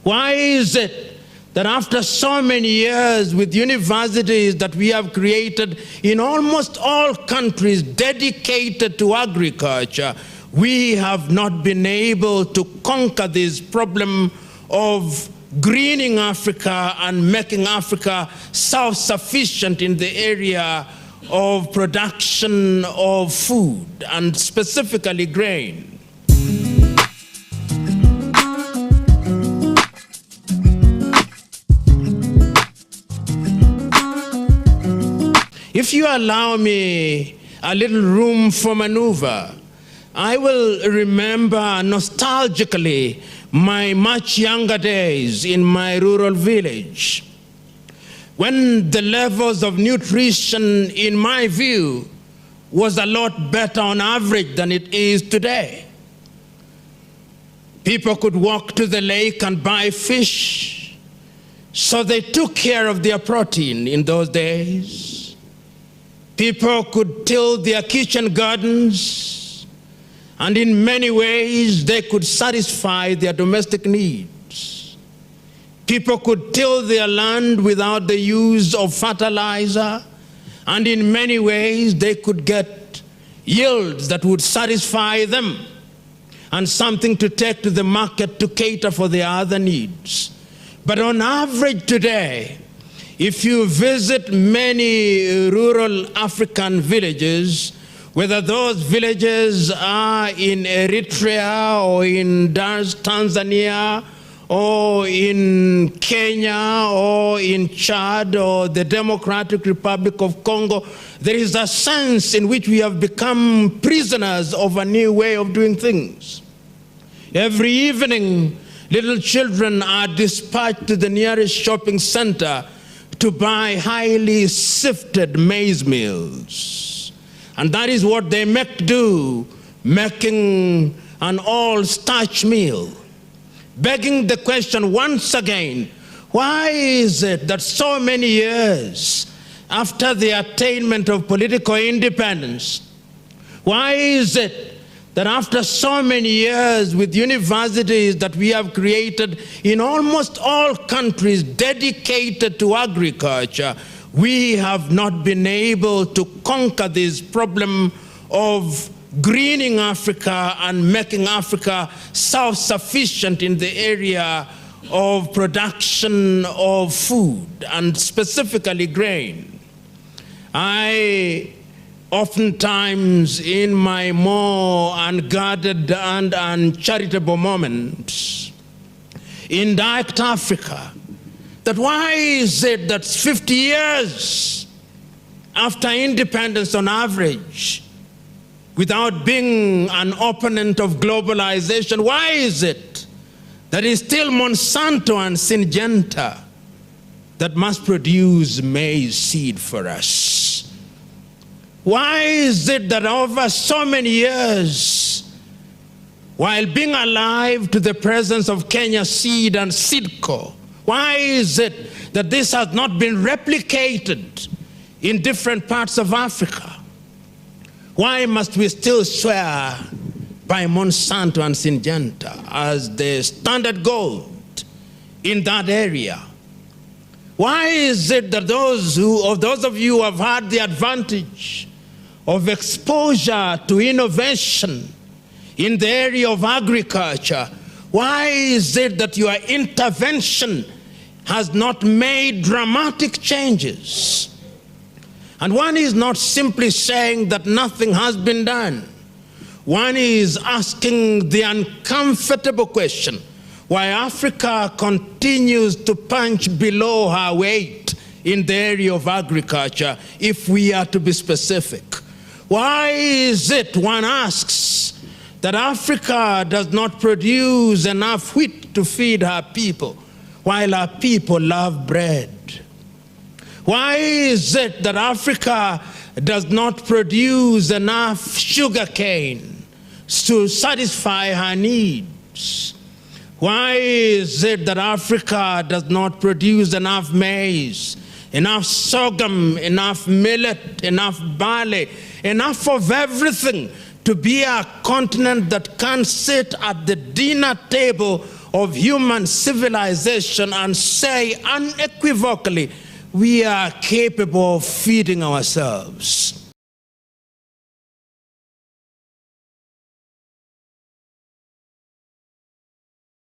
Why is it that after so many years with universities that we have created in almost all countries dedicated to agriculture, we have not been able to conquer this problem of greening Africa and making Africa self-sufficient in the area of production of food, and specifically grain? If you allow me a little room for maneuver, I will remember nostalgically my much younger days in my rural village, when the levels of nutrition, in my view, was a lot better on average than it is today. People could walk to the lake and buy fish, so they took care of their protein in those days. People could till their kitchen gardens, and in many ways they could satisfy their domestic needs. People could till their land without the use of fertilizer, and in many ways they could get yields that would satisfy them and something to take to the market to cater for their other needs. But on average today, if you visit many rural African villages, whether those villages are in Eritrea or in Tanzania or in Kenya or in Chad or the Democratic Republic of Congo, there is a sense in which we have become prisoners of a new way of doing things. Every evening, little children are dispatched to the nearest shopping center to buy highly sifted maize meals. And that is what they make do, making an all-starch meal. Begging the question once again, why is it that so many years after the attainment of political independence, why is it that after so many years with universities that we have created in almost all countries dedicated to agriculture, we have not been able to conquer this problem of greening Africa and making Africa self-sufficient in the area of production of food, and specifically grain? I oftentimes, in my more unguarded and uncharitable moments, indict Africa, that why is it that 50 years after independence on average, without being an opponent of globalization, why is it that it's still Monsanto and Syngenta that must produce maize seed for us? Why is it that over so many years, while being alive to the presence of Kenya Seed and Seedco, why is it that this has not been replicated in different parts of Africa? Why must we still swear by Monsanto and Syngenta as the standard gold in that area? Why is it that those of you who have had the advantage of exposure to innovation in the area of agriculture, why is it that your intervention has not made dramatic changes? And one is not simply saying that nothing has been done. One is asking the uncomfortable question, why Africa continues to punch below her weight in the area of agriculture, if we are to be specific. Why is it, one asks, that Africa does not produce enough wheat to feed her people, while our people love bread? Why is it that Africa does not produce enough sugar cane to satisfy her needs? Why is it that Africa does not produce enough maize, enough sorghum, enough millet, enough barley, enough of everything to be a continent that can sit at the dinner table of human civilization and say unequivocally, we are capable of feeding ourselves.